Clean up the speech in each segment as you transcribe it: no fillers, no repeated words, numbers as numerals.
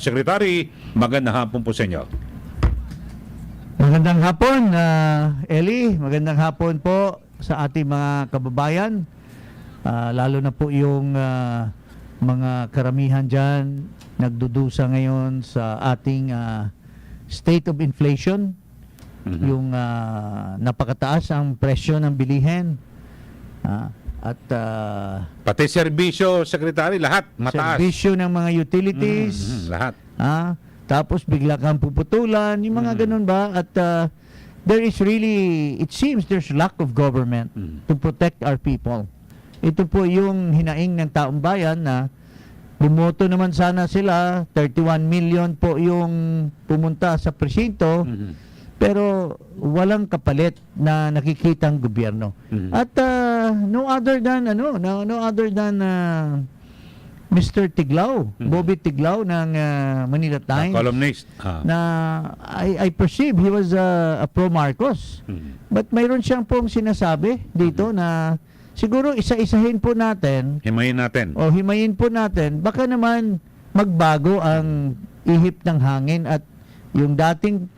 Secretary, magandang hapon po sa inyo. Magandang hapon, Eli. Magandang hapon po sa ating mga kababayan. Lalo na po yung mga karamihan dyan nagdudusa ngayon sa ating state of inflation. Yung napakataas ang presyo ng bilihin. Pati serbisyo, Secretary, lahat mataas. Serbisyo ng mga utilities. Lahat. Tapos bigla kang puputulan, yung mga ganun ba? At there is really, it seems there's lack of government to protect our people. Ito po yung hinaing ng taong bayan na bumoto naman sana sila, 31 million po yung pumunta sa presinto, pero walang kapalit na nakikitang gobyerno. At no other than Mr. Tiglao, Bobby Tiglao ng Manila Times, Columnist. na I perceive he was a pro-Marcos. But mayroon siyang pong sinasabi dito na siguro isa-isahin po natin, himayin po natin, baka naman magbago ang ihip ng hangin at yung dating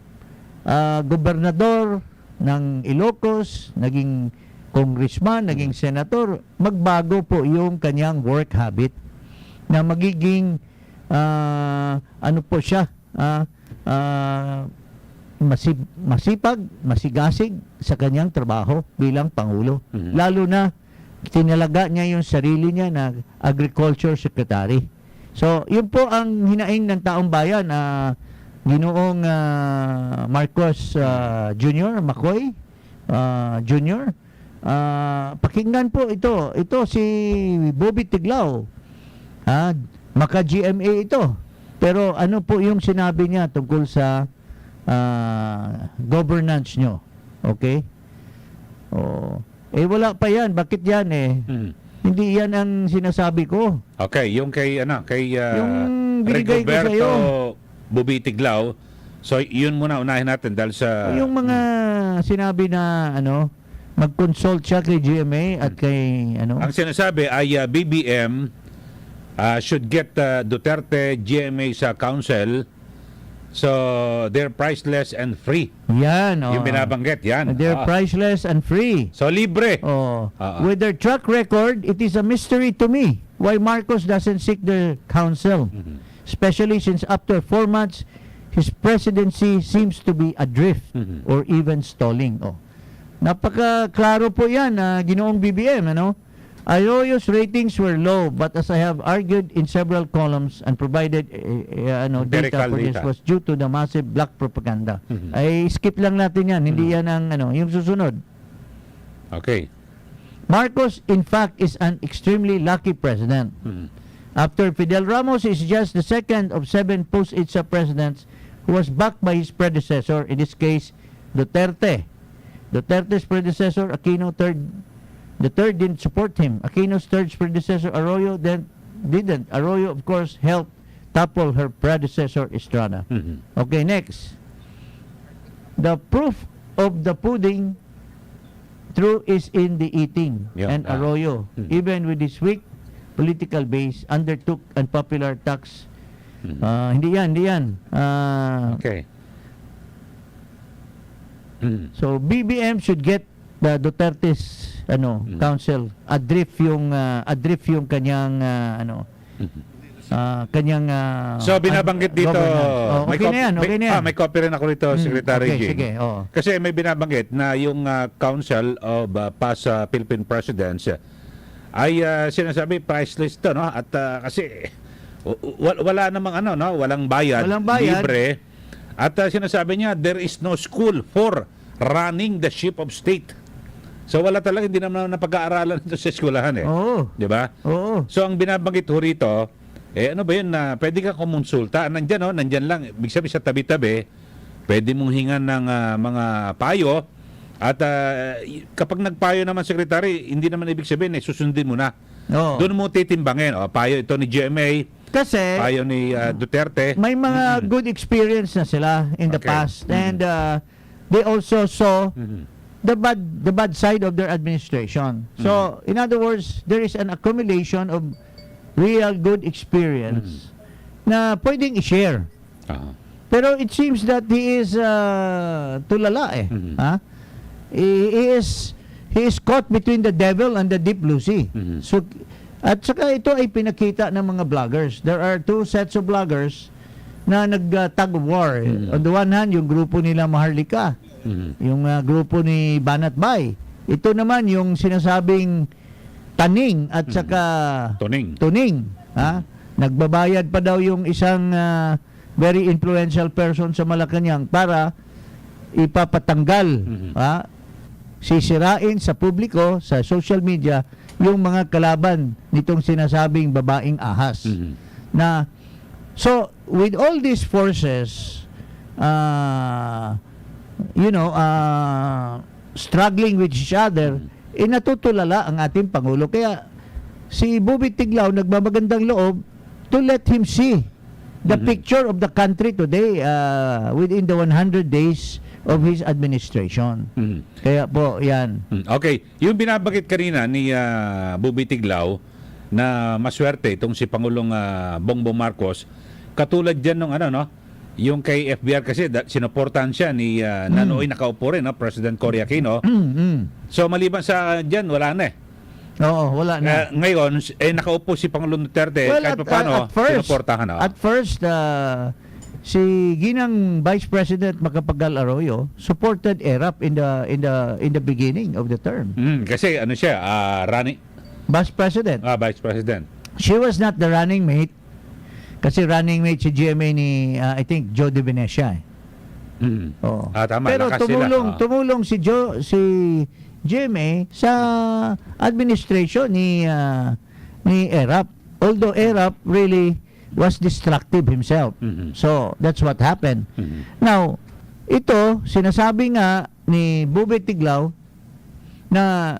gobernador ng Ilocos, naging congressman, naging senator, magbago po yung kanyang work habit na magiging masipag, masigasig sa kanyang trabaho bilang Pangulo. Lalo na tinalaga niya yung sarili niya na Agriculture Secretary. So, yun po ang hinaing ng taong bayan na Ginoong Marcos Jr., McCoy Jr. Pakinggan po ito. Ito si Bobby Tiglao. Maka-GMA ito. Pero ano po yung sinabi niya tungkol sa governance nyo? Okay? Wala pa yan. Bakit yan Hindi yan ang sinasabi ko. Okay, yung kay yung binigay ko sa iyo. Bobby Tiglao. So, yun muna unahin natin dahil sa... Yung mga sinabi na mag-consult siya kay GMA at kay Ang sinasabi ay BBM should get Duterte GMA sa council, so they're priceless and free. Yan. Yung binabanggit, yan. They're priceless and free. So libre. With their track record, it is a mystery to me why Marcos doesn't seek their counsel. Especially since after 4 months, his presidency seems to be adrift or even stalling. Napaka-klaro po yan Ginoong BBM, Arroyo's ratings were low, but as I have argued in several columns and provided data for this was due to the massive black propaganda. Ay skip lang natin yan, hindi yan ang yung susunod. Okay. Marcos, in fact, is an extremely lucky president. After Fidel Ramos is just the second of 7 post-ITSA presidents who was backed by his predecessor, in this case, Duterte. Duterte's predecessor, Aquino the third didn't support him. Aquino's third predecessor, Arroyo, then didn't. Arroyo, of course, helped topple her predecessor, Estrada. Okay, next. The proof of the pudding through is in the eating. And Arroyo, even with his weak political base, undertook unpopular tax. Hindi yan. Okay. So BBM should get the Duterte's council. Adrift yung kanyang kanyang so binabanggit dito. Okay na yan. May copy rin ako rito, Secretary Jing. Sige, Kasi may binabanggit na yung Council of Past Philippine Presidents ay sinasabi priceless to, at kasi wala namang walang bayad, libre. At sinasabi niya there is no school for running the ship of state. So wala talaga, hindi naman napag-aaralan ito sa eskwelahan di ba? So ang binabanggit ho rito ano ba yun na pwede ka kumonsulta, nandyan lang, ibig sabihin sa tabi-tabi pwede mong hingan ng mga payo. At kapag nagpayo naman, Secretary, hindi naman ibig sabihin susundin mo na. Doon mo titimbangin. Payo ito ni GMA, kasi payo ni Duterte. May mga good experience na sila in the past. And they also saw the bad side of their administration. So, in other words, there is an accumulation of real good experience na pwedeng i-share. Ah. Pero it seems that he is tulala eh. Mhm. Ha? He is caught between the devil and the deep blue sea. Mhm. So at saka ito ay pinakita ng mga vloggers. There are two sets of vloggers na nag-tug of war. Mhm. On the one hand, yung grupo nila Maharlika, Mhm. yung grupo ni Banat Bay. Ito naman yung sinasabing Taning at saka Tuning. ha? Nagbabayad pa daw yung isang very influential person sa Malacanang para ipapatanggal, Mhm. ha? Sisirain sa publiko, sa social media, yung mga kalaban nitong sinasabing babaeng ahas. Mhm. Na, so, with all these forces, struggling with each other, natutulala ang ating Pangulo. Kaya, si Bobby Tiglao nagmamagandang loob to let him see the picture of the country today within the 100 days of his administration. Mhm. Kaya po, yan. Okay, yung binabagit kanina ni Bubi Tiglao na maswerte itong si Pangulong Bongbong Marcos, katulad diyan nung yung kay FBR kasi sinuportahan siya ni Nanoy nakaupo rin, President Cory Aquino. So maliban sa diyan wala na eh. Oo, wala na. Ngayon nakaupo si Pangulong Duterte kahit paano sinuportahan. At first, si Ginang Vice President Macapagal Arroyo supported ERAP in the beginning of the term. Kasi siya, running Vice President. Vice President. She was not the running mate. Kasi running mate si GMA ni I think Joe De Venecia. Oo. Tama, Pero lakas sila. tumulong si GMA sa administration ni ERAP. Although ERAP really was destructive himself. So, that's what happened. Now, ito, sinasabi nga ni Bube Tiglao na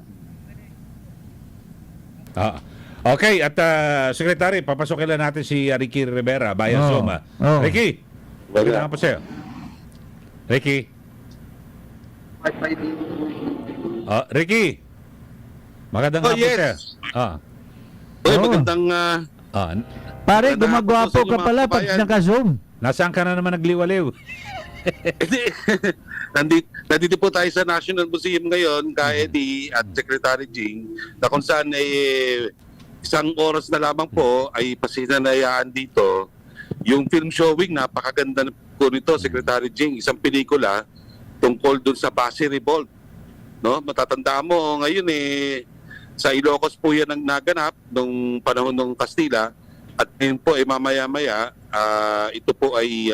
Okay, at Secretary, papasokin lang natin si Ricky Rivera via Zoom. Ricky, magandang po sa'yo. Ricky. Ricky, magandang hapon sa'yo. Magandang pare, magandang gumagwapo hapon ka sa pala mga pag kababayan. naka-zoom. Nasaan ka na naman nagliwaliw? Nandito po tayo sa National Museum ngayon, Ka-Eddie at Secretary Jing, na kung saan isang oras na lamang po ay pasinanayaan dito yung film showing. Napakaganda po nito, Secretary Jing, isang pelikula tungkol dun sa Pasig Revolt. No? Matatandaan mo ngayon sa Ilocos po yan ang naganap nung panahon ng Kastila, at ngayon po mamaya-maya ito po ay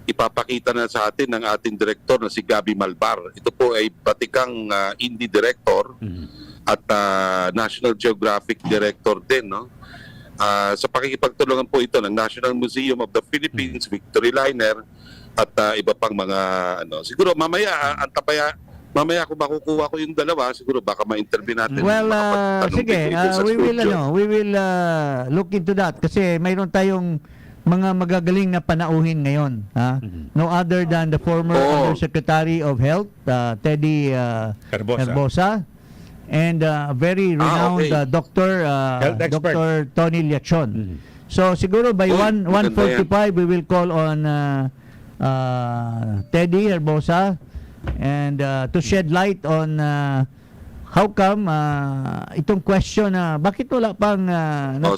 ipapakita na sa atin ng ating director na si Gabi Malbar. Ito po ay batikang indie director at National Geographic director din, no? Sa pakikipagtulungan po ito ng National Museum of the Philippines, Victory Liner at iba pang mga siguro mamaya mamaya kung makukuha ko yung dalawa, siguro baka ma-interview natin. Well, Makapagtanong sige, din dito sa we studio. will look into that kasi mayroon tayong mga magagaling na panauhin ngayon, ha? No other than the former Undersecretary of Health, Teddy Herbosa, and very renowned doctor, Health expert. Dr. Tony Liachon. So siguro by 1:45 we will call on Teddy Herbosa and to shed light on how come itong question na bakit wala pang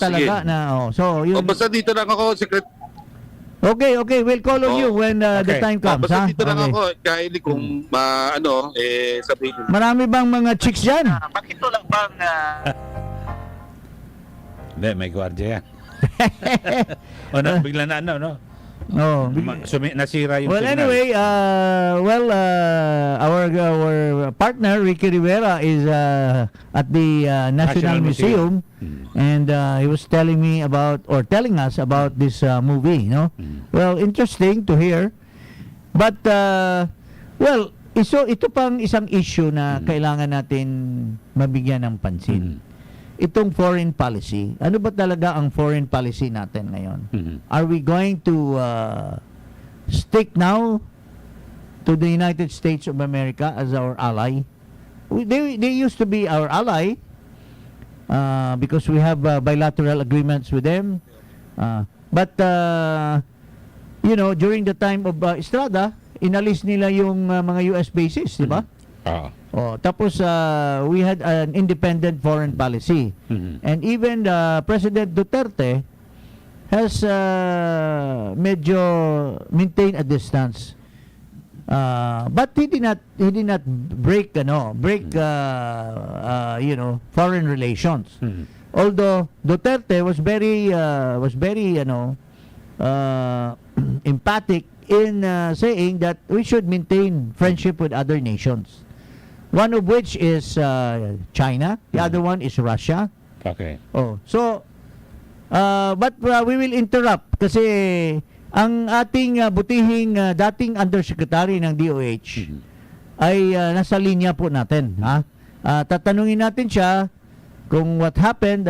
talaga sige. na so yun. Basta dito lang ako, Okay, we'll call on you when the time comes, basta ha? dito lang Okay. ako, Kylie, kung sabihin. Marami bang mga chicks dyan? Bakit lang bang Hindi, may gwardiya yan. Bigla na no? No. Nasira yung Well, signal. anyway, our partner Ricky Rivera is at the National National Museum, and he was telling us about this movie, no? Well, interesting to hear. But ito pang isang issue na kailangan natin mabigyan ng pansin. Itong foreign policy. Ano ba talaga ang foreign policy natin ngayon? Are we going to stick now to the United States of America as our ally? They used to be our ally because we have bilateral agreements with them. But, during the time of Estrada, inalis nila yung mga US bases, di ba? Ah. Tapos we had an independent foreign policy. And even President Duterte has medyo maintained a distance. But he did not break foreign relations. Although Duterte was very emphatic in saying that we should maintain friendship with other nations. One of which is China, the other one is Russia. Okay. But we will interrupt kasi ang ating butihing dating undersecretary ng DOH ay nasa linya po natin. Tatanungin natin siya kung what happened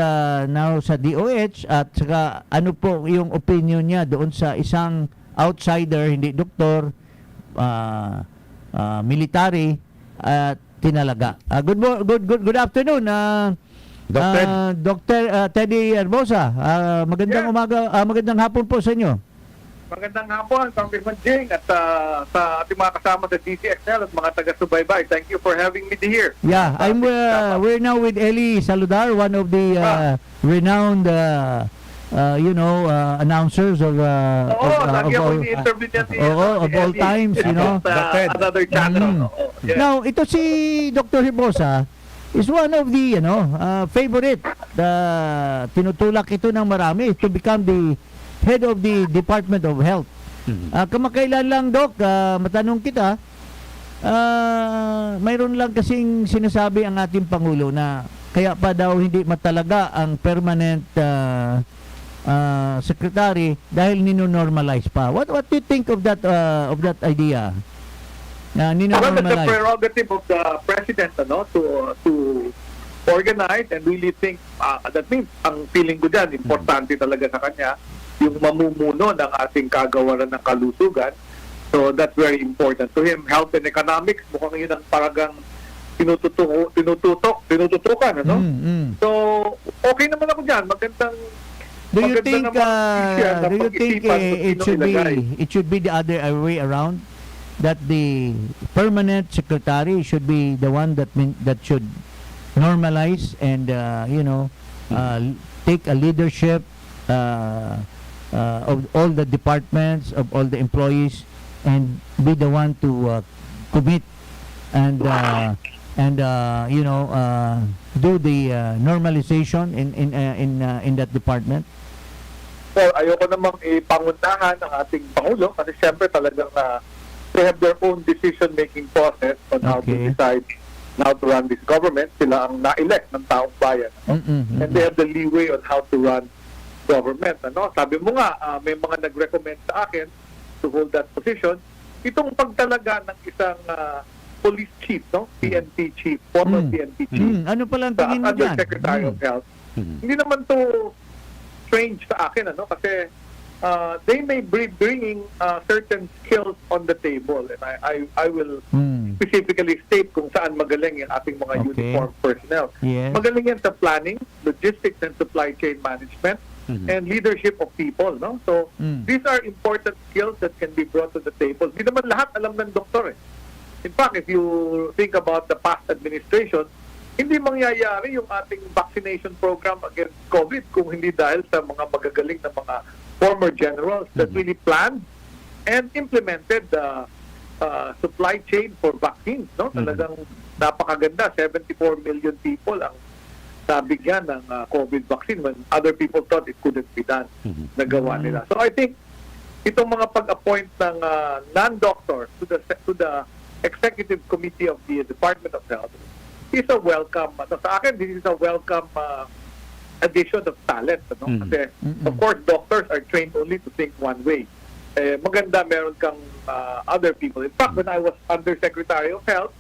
now sa DOH at saka ano po yung opinion niya doon sa isang outsider, hindi doktor, military at tinalaga. Good afternoon, Dr. Teddy Herbosa. Magandang umaga, magandang hapon po sa inyo. Magandang hapon, Congressman Jing, at sa ating mga kasama sa DCXL at mga taga-subaybay. Thank you for having me here. Yeah, we're now with Eli Saludar, one of the renowned announcers of lagi ako ini-interview niya of all times, another channel. Now, ito si Dr. Herbosa is one of the favorite, tinutulak ito ng marami to become the head of the Department of Health. Kamakailan lang, Doc, matanong kita, mayroon lang kasing sinasabi ang ating Pangulo na kaya pa daw hindi matalaga ang permanent secretary dahil nino-normalize pa. What do you think of that idea? Well, it's the prerogative of the President to organize, and really think that means ang feeling ko dyan, importante talaga sa kanya yung mamumuno ng ating kagawaran ng kalusugan. So that's very important to him. Health and economics, mukhang yun ang paragang tinututukan, So, okay naman ako dyan. Do you think it should be the other way around, that the permanent secretary should be the one that should normalize and take a leadership of all the departments, of all the employees, and be the one to commit and do the normalization in that department? Well, ayoko namang ipangunahan ng ating Pangulo kasi siyempre talagang they have their own decision-making process on how to decide how to run this government. Sila ang na-elect ng taong bayan. And they have the leeway on how to run government. Sabi mo nga, may mga nag-recommend sa akin to hold that position. Itong pagtalaga ng isang police chief, PNP chief, former PNP chief, ano pala ang tingin mo dyan? Undersecretary of Health. Hindi naman to strange sa akin, kasi they may be bringing certain skills on the table, and I will specifically state kung saan magaling yung ating mga uniformed personnel. Yes. Magaling yan sa planning, logistics and supply chain management, and leadership of people. So these are important skills that can be brought to the table. Hindi naman lahat alam ng doktor. In fact, if you think about the past administration, hindi mangyayari yung ating vaccination program against COVID kung hindi dahil sa mga magagaling na mga former generals that really planned and implemented the supply chain for vaccines. Talagang napakaganda. 74 million people ang nabigyan ng COVID vaccine when other people thought it couldn't be done. Nagawa nila. So I think itong mga pag-appoint ng non-doctors to the Executive Committee of the Department of Health is a welcome. Sa akin, this is a welcome addition of talent. Kasi, of course, doctors are trained only to think one way. Maganda meron kang other people. In fact, when I was Undersecretary of Health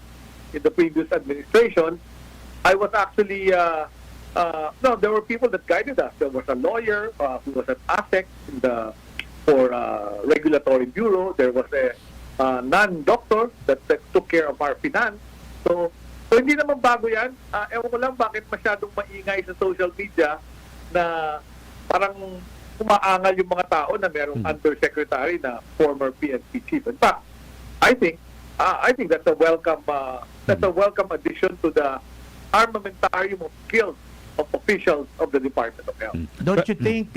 in the previous administration, I was actually, there were people that guided us. There was a lawyer who was an ASEC for Regulatory Bureau. There was a non-doctor that took care of our finance. So hindi naman bago yan. Ewan ko lang bakit masyadong maingay sa social media na parang umaangal yung mga tao na merong undersecretary na former PNP chief. In fact, I think that's a welcome addition to the armamentarium of skills of officials of the Department of Health. Don't you think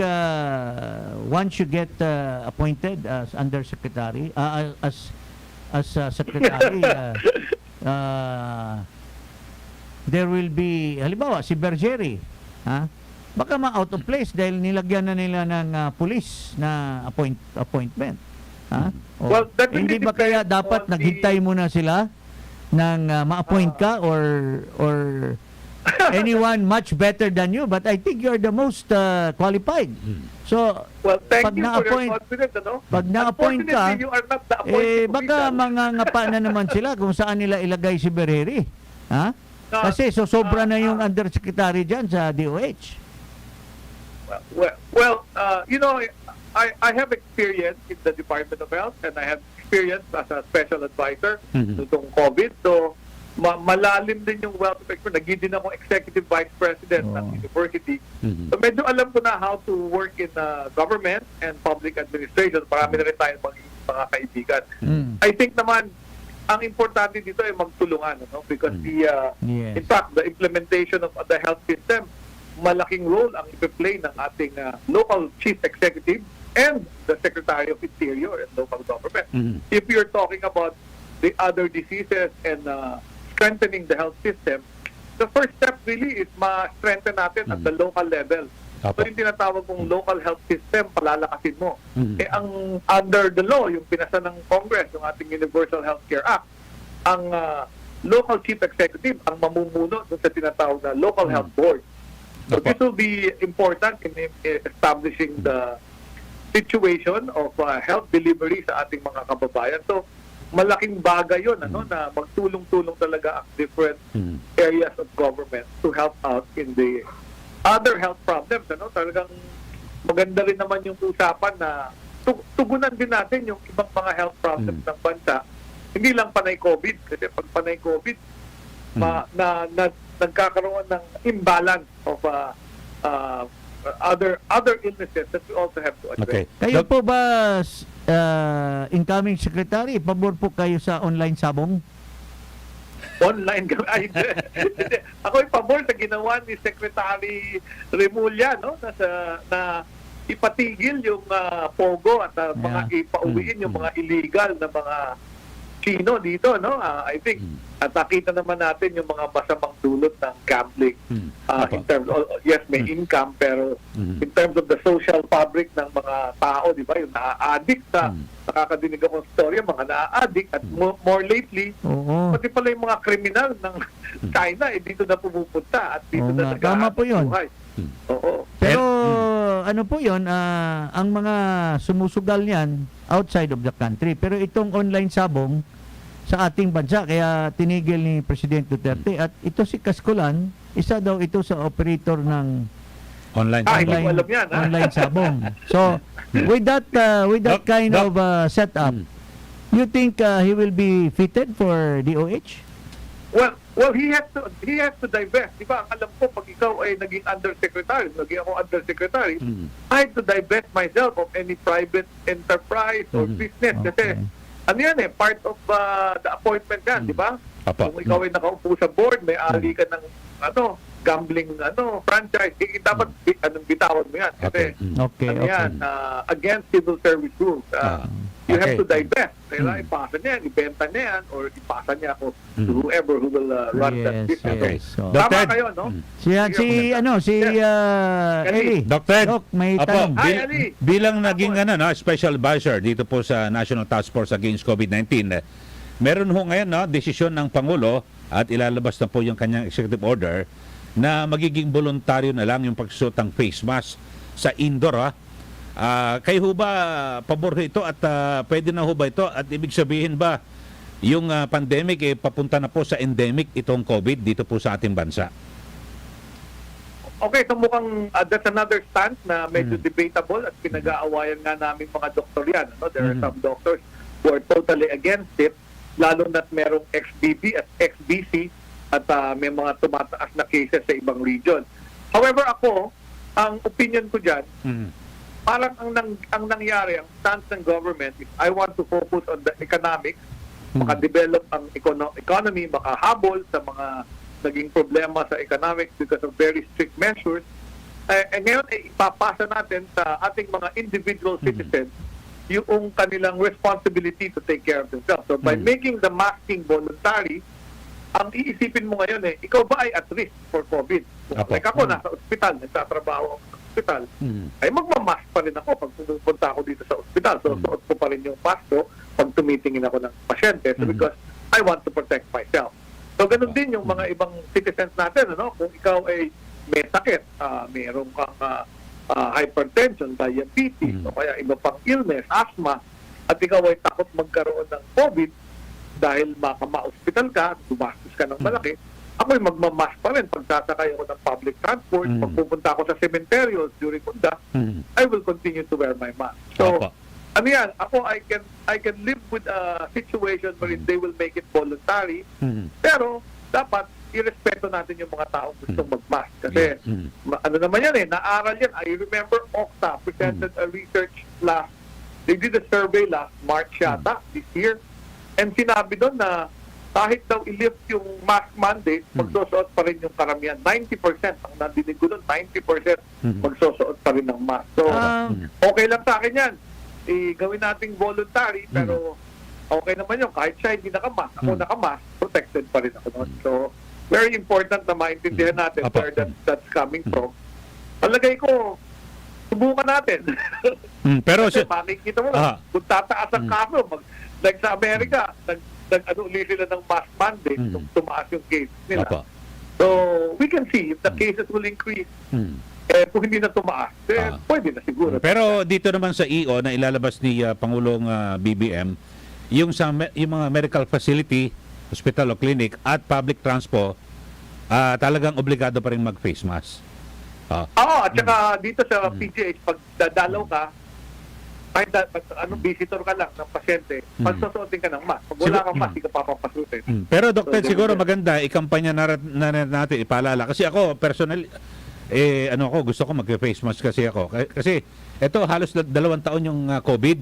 once you get appointed as undersecretary, as secretary, there will be, halimbawa, si Bergeri, baka ma-out of place dahil nilagyan na nila ng police na appointment. O, Well, that really hindi ba kaya depends dapat on the- naghintay muna sila ng ma-appoint ka or anyone much better than you, but I think you're the most qualified. So, Well, thank pag you for your na-appoint, confidence, ano? pag na-appoint ka, Unfortunately, you are not the appointed baka official. mangangapa na naman sila kung saan nila ilagay si Berheri. Kasi sobra na yung undersecretary dyan sa DOH. Well, you know, I have experience in the Department of Health and I have experience as a special advisor nitong COVID. So, malalim din yung wealth of experience. Naging din ako executive vice president ng university. So, medyo alam ko na how to work in government and public administration. Marami na rin tayong mga kaibigan. I think naman, ang importante dito ay magtulungan, no? Because Yes. in fact, the implementation of the health system, malaking role ang ipi-play ng ating local chief executive and the Secretary of Interior and local government. If you're talking about the other diseases and strengthening the health system, the first step really is ma-strengthen natin at the local level. So yung tinatawag kong local health system, palalakasin mo. Ang under the law, yung pinasa ng Congress, yung ating Universal Healthcare Act, ang local chief executive ang mamumuno dun sa tinatawag na local health board. So this will be important in establishing the situation of health delivery sa ating mga kababayan. So malaking bagay yun, ano, na magtulong-tulong talaga ang different areas of government to help out in the other health problems. Ano? Talagang maganda rin naman yung usapan na tugunan din natin yung ibang mga health problems ng bansa. Hindi lang panay COVID, kasi pag panay COVID, nagkakaroon ng imbalance of other illnesses that we also have to address. Okay. Kayo po ba, incoming secretary, pabor po kayo sa online sabong? Online kami. Ay, hindi. Ako ay pabor sa ginawa ni Secretary Remulla, no? Na ipatigil yung pogo at mga ipauwiin yung mga illegal na mga Chino dito, no? I think at nakita naman natin yung mga masamang dulot ng gambling. In terms of, yes, may income, pero in terms of the social fabric ng mga tao, di ba? Yung naa-addict sa, nakakadinig akong storya, mga naa-addict at more lately, pati pala yung mga kriminal ng China, dito na pumupunta at dito na tama po yun. buhay. Oo. Pero ano po yun, ang mga sumusugal niyan outside of the country. Pero itong online sabong sa ating bansa, kaya tinigil ni Presidente Duterte. At ito si Kaskulan, isa daw ito sa operator ng Online. Hindi ko alam yan, online sabong. So, with that kind of setup, you think he will be fitted for DOH? Well, he has to divest. Di ba? Alam ko, pag ikaw ay naging undersecretary, naging ako undersecretary, I have to divest myself of any private enterprise or business. Kasi, ano yan part of the appointment yan, di ba? Kung ikaw ay nakaupo sa board, may ali ka ng, gambling, franchise, dapat, bitawan mo yan. Kasi, against civil service rules. You have to divest. Kaya ipasa niya yan, ibenta niya yan, or ipasa niya ako to whoever who will run that business. Okay. So, Dr. tama kayo, no? Si Eli. Dr. Doc, may tanong. Hi, Ali. Bilang naging special advisor dito po sa National Task Force Against COVID-19, meron ho ngayon desisyon ng Pangulo at ilalabas na po yung kanyang executive order na magiging voluntaryo na lang yung pagsuot ng face mask sa indoor. Kayo ho ba pabor ito at pwede na ho ba ito at ibig sabihin ba yung pandemic papunta na po sa endemic itong COVID dito po sa ating bansa? Okay, so mukhang that's another stance na medyo debatable at pinag-aawayan nga namin mga doktor yan. There are some doctors who are totally against it, lalo na't merong XBB at XBC at may mga tumataas na cases sa ibang region. However, ako, ang opinion ko dyan, parang ang nangyari, ang stance ng government is I want to focus on the economics, maka-develop ang economy, makahabol sa mga naging problema sa economics because of very strict measures. Ngayon, ipapasa natin sa ating mga individual citizens yung kanilang responsibility to take care of themselves. So by making the masking voluntary, ang iisipin mo ngayon ikaw ba ay at risk for COVID? Apo. Like ako, nasa ospital, nagtatrabaho ako sa ospital, ay magmamask pa rin ako pag pumunta ako dito sa ospital. So, suot ko pa rin yung mask ko pag tumitingin ako ng pasyente. So, because I want to protect myself. So, ganun din yung mga ibang citizens natin. Ano? Kung ikaw ay may sakit, mayroon kang hypertension, diabetes, o kaya iba pang illness, asthma, at ikaw ay takot magkaroon ng COVID dahil ma-hospital ka, gumastos ka ng malaki, ako'y magmamask pa rin. Pag sasakay ako ng public transport, pag pupunta ako sa cemetery during Munda, I will continue to wear my mask. So, Opo. ano yan, ako, I can live with a situation wherein they will make it voluntary, pero dapat irespeto natin yung mga taong gustong mag-mask. Kasi, ano naman yan naaral yan. I remember Okta presented a research they did a survey last March yata, this year, and sinabi doon na kahit daw i-lift yung mask mandate, magsusuot pa rin yung karamihan. 90%, ang nandinig ko doon, 90% magsusuot pa rin ng mask. So, okay lang sa akin yan. Gawin nating voluntary, pero okay naman yun. Kahit siya hindi nakamask, ako nakamask, protected pa rin ako noon. So, very important na maintindihan natin where that's coming from. Palagay ko, subukan natin. Pero Kasi makikita mo lang, kung tataas ang kaso, like sa Amerika, nag-uli sila ng mask mandate nung tumaas yung case nila. Apo. So, we can see if the cases will increase. Kung hindi na tumaas, pwede na siguro. Pero dito naman sa EO na ilalabas ni Pangulong BBM, yung mga medical facility, hospital o clinic at public transport, talagang obligado pa rin mag-face mask. Oo, at saka dito sa PGH, pag dadalaw ka, kahit visitor ka lang ng pasyente, pagsusuotin ka ng mask. Pag wala kang mask, hindi ka papapasutin. Pero Dr. So, siguro maganda ikampanya na natin ipaalala kasi ako personal gusto ko mag-face mask kasi ako. Kasi ito halos 2 taon yung COVID.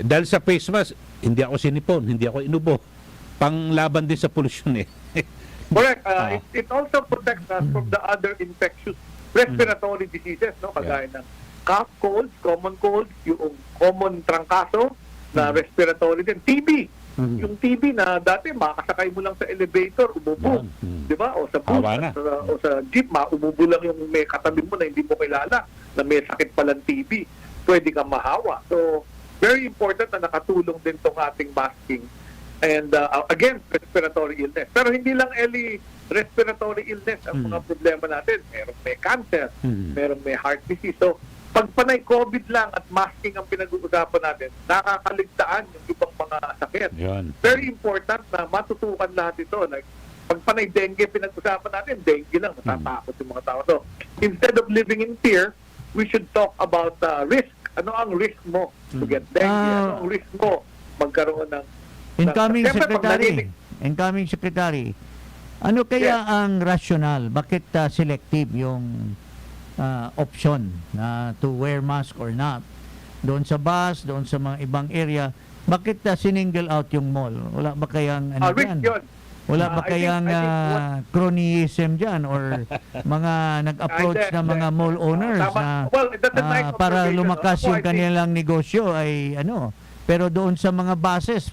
Dahil sa face mask, hindi ako sinipon, hindi ako inubo. Panglaban din sa pollution Correct. It also protects us from the other infectious respiratory diseases, no? Kagaya ng cough, colds, common colds, yung common trangkaso na respiratory din. TB. Yung TB na dati makakasakay mo lang sa elevator, umubo. Di ba? O sa bus, o sa jeep, umubo lang yung may katabi mo na hindi mo kilala na may sakit palang TB. Pwede kang mahawa. So, very important na nakatulong din tong ating masking. And again, respiratory illness. Pero hindi lang respiratory illness ang mga problema natin. Merong may cancer, merong may heart disease. So, pag panay COVID lang at masking ang pinag-uusapan natin, nakakaligtaan yung ibang mga sakit. Yan. Very important na matutukan lahat ito. Like, pag panay dengue pinag-usapan natin, dengue lang, matatakot yung mga tao. So, instead of living in fear, we should talk about risk. Ano ang risk mo to get dengue? Ano ang risk mo magkaroon ng Incoming Siyempre, pag Secretary, ano kaya ang rational? Bakit selective yung option na to wear mask or not? Doon sa bus, doon sa mga ibang area, bakit siningle out yung mall? Wala ba kayang risk dyan? yun. Wala ba I kayang think cronyism dyan or mga nag-approach na mga mall owners na that's a nice para observation. lumakas Ako, yung I think- kanilang negosyo ay pero doon sa mga buses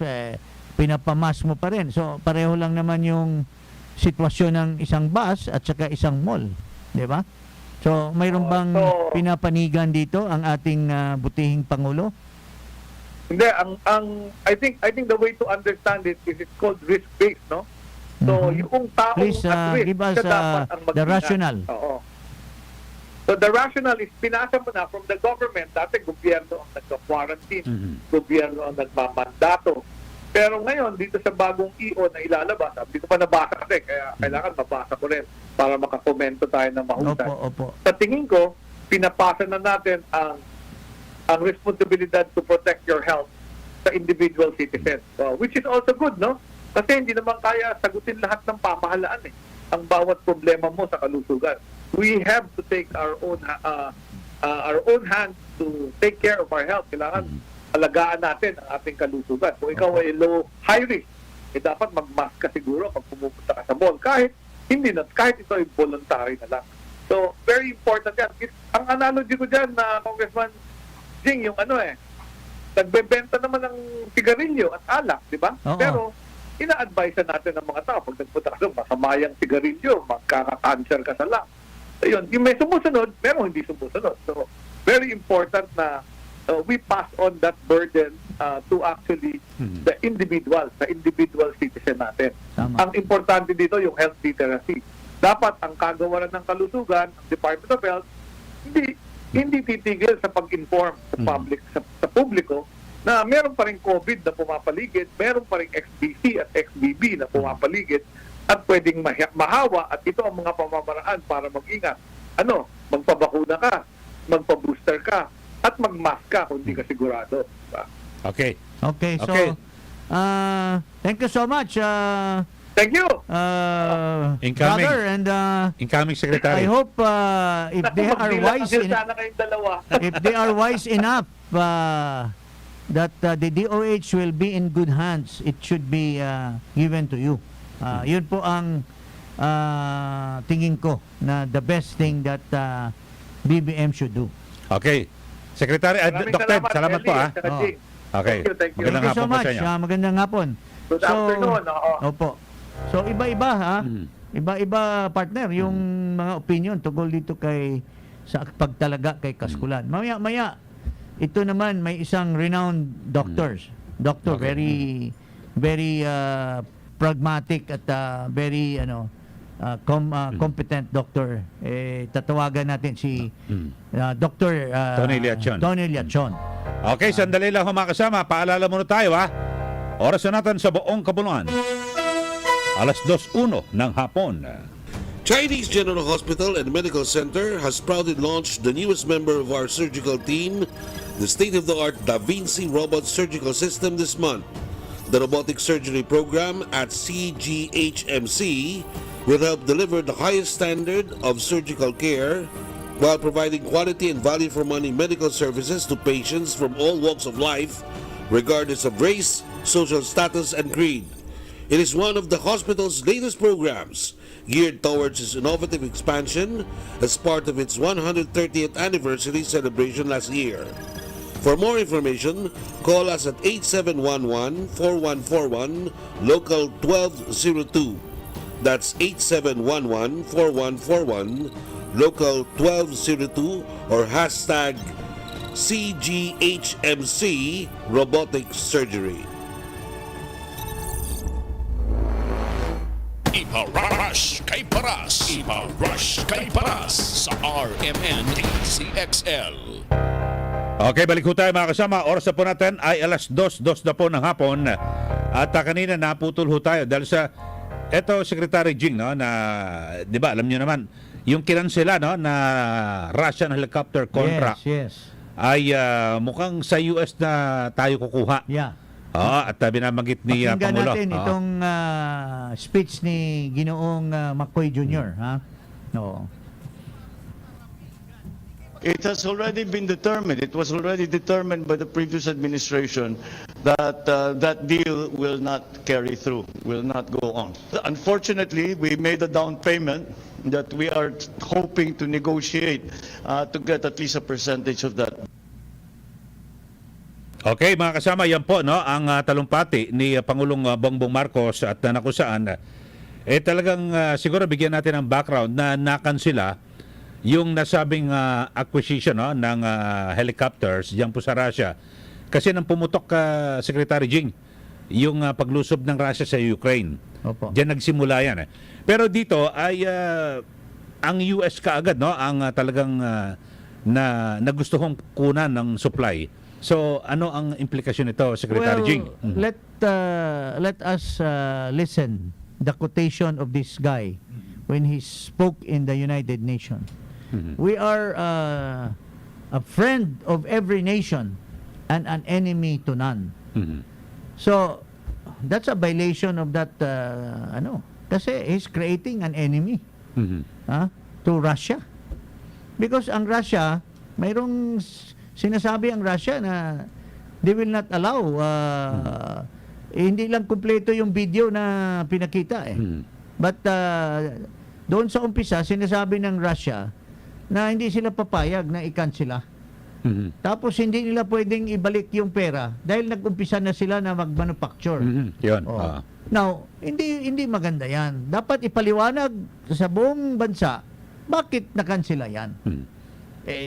pinapamas mo pa rin. So pareho lang naman yung sitwasyon ng isang bus at saka isang mall, 'di ba? So mayroon bang pinapanigan dito ang ating butihing pangulo? Hindi, I think the way to understand it is it's called risk-based, no? So, yung taong Please at risk, give us siya dapat ang the mag-ingat. rationale. Oo. So, the rationale is pinasa mo na from the government, dati gobyerno ang nagka-quarantine, gobyerno ang nagmamandato. Pero ngayon, dito sa bagong EO na ilalabas, hindi ko pa nabasa kasi, kaya kailangan mabasa ko rin para makakomento tayo ng mahusay. Opo. Sa tingin ko, pinapasa na natin ang responsibilidad to protect your health sa individual citizens. Which is also good, no? Kasi hindi naman kaya sagutin lahat ng pamahalaan ang bawat problema mo sa kalusugan. We have to take our own our own hands to take care of our health. Kailangan alagaan natin ang ating kalusugan. Kung ikaw ay high risk, dapat mag-mask ka siguro pag pumupunta ka sa mall. Kahit ito ay voluntary na lang. So, very important yan. Ang analogy ko dyan na Congressman Jing, yung nagbebenta naman ng sigarilyo at alak, di ba? Oo. Pero, ina-advise natin ng mga tao, pag nagpunta ka doon, masamayang sigarilyo, magkaka-cancer ka sa lung. So, yun, yung may sumusunod, pero hindi sumusunod. So, very important na we pass on that burden to actually the individual citizen natin. Tama. Ang importante dito yung health literacy. Dapat ang kagawaran ng kalusugan, ang Department of Health, hindi titigil sa pag-inform sa publiko na meron pa rin COVID na pumapaligid, meron pa rin XBC at XBB na pumapaligid at pwedeng mahawa, at ito ang mga pamamaraan para mag-ingat. Magpabakuna ka, magpa-booster ka, at mag-mask ka kung hindi ka sigurado. Diba? Okay. Okay, so Okay. Thank you so much, Thank you! Incoming. brother, and Incoming Secretary. I hope if they Naku, are magbilang wise kasi sana kayong dalawa. if they are wise enough that the DOH will be in good hands, it should be given to you. Yun po ang tingin ko na the best thing that BBM should do. Okay. Secretary, Maraming Dr. salamat po. Ellie, at saka Oh. Jing. Okay. Thank you. Magandang Thank you so hapon po much. sa inyo. Magandang hapon. Good afternoon. Oo. Opo. So iba-iba Iba-iba partner yung mga opinion tungkol dito sa pagtalaga kay Kaskulan. Maya ito naman may isang renowned doctor, Okay. very pragmatic at very competent doctor. Tatawagan natin si Dr. Tony Liachon. Tony Liachon. Okay, sandali lang mga kasama. Paalala muna tayo ha. Oras na natin sa buong kabuluhan. 2:01 ng hapon. Chinese General Hospital and Medical Center has proudly launched the newest member of our surgical team, the state-of-the-art Da Vinci Robot Surgical System this month. The robotic surgery program at CGHMC will help deliver the highest standard of surgical care while providing quality and value for money medical services to patients from all walks of life, regardless of race, social status, and creed. It is one of the hospital's latest programs geared towards its innovative expansion as part of its 130th anniversary celebration last year. For more information, call us at 8711-4141, local 1202. That's 8711-4141, local 1202, or hashtag CGHMC Robotic Surgery. Ipa-rush kay Paras. Ipa-rush kay Paras sa RMN DCXL. Okay, balik ho tayo mga kasama. Oras na po natin ay 2:02 na po ng hapon. At kanina naputol ho tayo dahil sa eto Secretary Jing, no, na 'di ba, alam niyo naman yung kinansela, no, na Russian helicopter contract Yes. ay mukhang sa US na tayo kukuha. Yeah. At binamagit ni Pakinggan Pangulo. natin itong speech ni Ginoong McCoy Jr. Ha? No. It has already been determined. It was already determined by the previous administration that that deal will not carry through, will not go on. Unfortunately, we made a down payment that we are hoping to negotiate to get at least a percentage of that. Okay, mga kasama, yan po, no, ang talumpati ni Pangulong Bongbong Marcos at na kung saan talagang siguro bigyan natin ng background na nakansila yung nasabing acquisition, no, ng helicopters diyan po sa Russia. Kasi nang pumutok Secretary Jing yung paglusob ng Russia sa Ukraine. Opo. Diyan nagsimula yan. Pero dito ay ang US kaagad, no, ang talagang na gustuhong kunan ng supply. So, ano ang implikasyon nito, Secretary Jing? Let us listen the quotation of this guy when he spoke in the United Nations. We are a friend of every nation and an enemy to none. So, that's a violation of that, kasi he's creating an enemy to Russia. Because ang Russia, mayroong sinasabi ang Russia na they will not allow hindi lang kumpleto yung video na pinakita but doon sa umpisa sinasabi ng Russia na hindi sila papayag na i-cancel. Tapos hindi nila pwedeng ibalik yung pera dahil nag-umpisa na sila na mag-manufacture. Yun. Oh. Now, hindi maganda yan. Dapat ipaliwanag sa buong bansa bakit nakansela yan.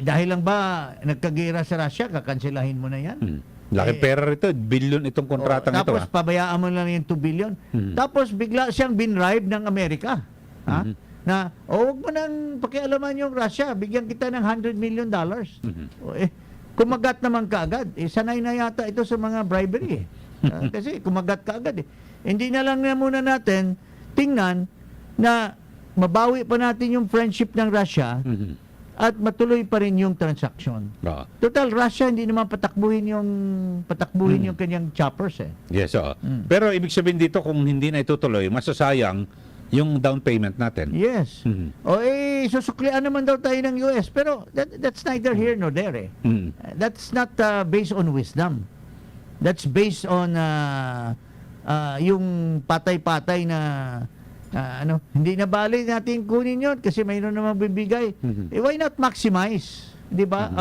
Dahil lang ba nagkagera sa Russia, kakansilahin mo na yan? Laki pera rito, billion itong kontratang ito. Tapos pabayaan mo lang yung 2 billion. Tapos bigla siyang binribe ng Amerika. Ha? Na, huwag mo nang pakialaman yung Russia, bigyan kita ng $100 million. Kumagat naman kaagad. Sanay na yata ito sa mga bribery. Kasi kumagat kaagad. Hindi na lang na muna natin tingnan na mabawi pa natin yung friendship ng Russia at matuloy pa rin yung transaction. Total, Russia hindi naman patakbuhin yung kanyang choppers . Yes, Pero ibig sabihin dito, kung hindi na itutuloy, masasayang yung down payment natin. Yes. Susuklian naman daw tayo ng US. Pero that's neither here nor there . That's not based on wisdom. That's based on yung patay-patay na hindi na bali natin kunin yun kasi mayroon namang bibigay. Why not maximize, di ba,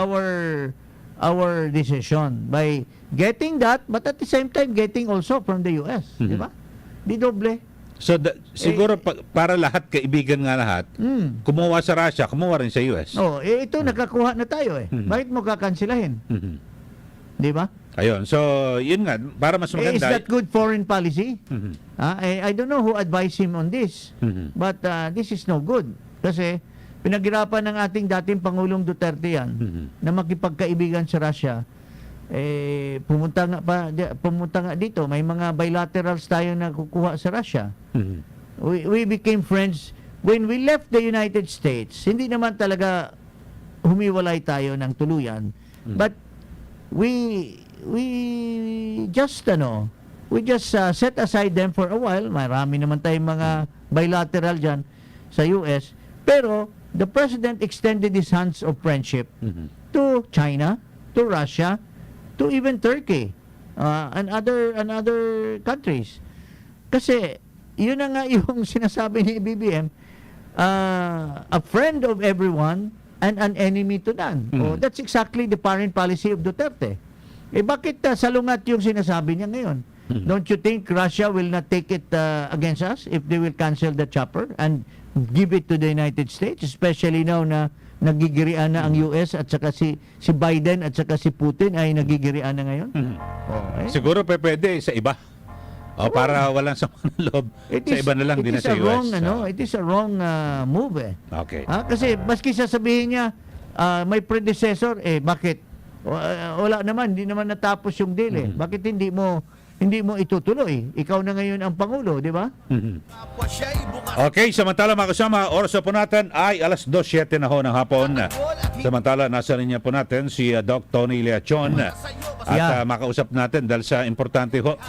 our decision by getting that, but at the same time getting also from the US, di ba? Di doble. So siguro para lahat, kaibigan nga lahat, kumuha sa Russia, kumuha rin sa US. Ito nakakuha na tayo . Bakit mo kakansilahin? Di ba? Ayun. So, yun nga, para mas maganda. Is that good foreign policy? I don't know who advised him on this, but this is no good. Kasi pinaghirapan ng ating dating Pangulong Duterte yan na makipagkaibigan sa Russia. Pumunta nga dito, may mga bilaterals tayo na kukuha sa Russia. We became friends when we left the United States. Hindi naman talaga humiwalay tayo ng tuluyan, but we just set aside them for a while. Marami naman tayong mga bilateral dyan sa US, pero the President extended his hands of friendship to China, to Russia, to even Turkey, and other countries. Kasi yun na nga yung sinasabi ni BBM, a friend of everyone and an enemy to none. That's exactly the foreign policy of Duterte. Bakit salungat yung sinasabi niya ngayon? Don't you think Russia will not take it against us if they will cancel the chopper and give it to the United States? Especially now na nagigirian na ang US at saka si Biden at saka si Putin ay nagigirian na ngayon? Siguro pwede sa iba. Para walang sama ng loob. Sa iba na lang, din na sa US. It is a wrong move . Okay. Kasi maski sasabihin niya may predecessor, bakit? Wala naman, hindi naman natapos yung deal . Bakit hindi mo itutuloy? Ikaw na ngayon ang Pangulo, di ba? Okay, samantala mga kasama, oras na po natin ay 2:07 na ho ng hapon. Samantala, nasa linya po natin si Doc Tony Leachon at makausap natin dahil sa importante ho.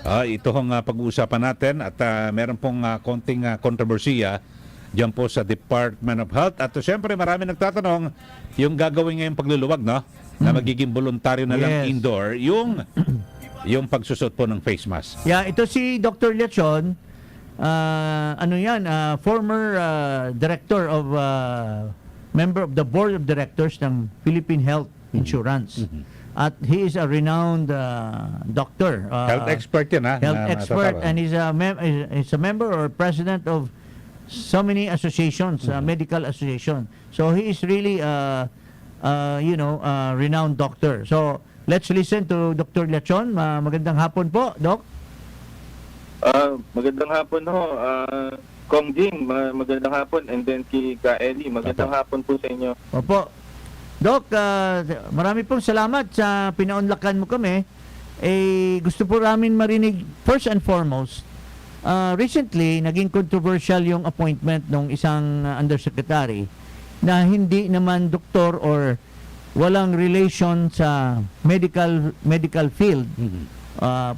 Ito hong pag-uusapan natin at meron pong konting kontrobersiya diyan po sa Department of Health. At siyempre marami nagtatanong yung gagawin ngayong pagluluwag, no? Na magiging voluntaryo na lang indoor yung pagsusot po ng face mask. Ito si Dr. Leachon, former director of member of the board of directors ng Philippine Health Insurance. At he is a renowned doctor. Health expert yan, ha? Health expert, and he's a member or president of so many associations, medical association. So he is really renowned doctor. So let's listen to Dr. Leachon. Magandang hapon po, Doc. Magandang hapon ho. Kong Jing, magandang hapon. And then Ka Eli, magandang hapon po sa inyo. Opo. Doc, marami pong salamat sa pinaunlakan mo kami. Gusto po namin marinig, first and foremost, recently, naging controversial yung appointment ng isang undersecretary na hindi naman doktor or walang relation sa medical field.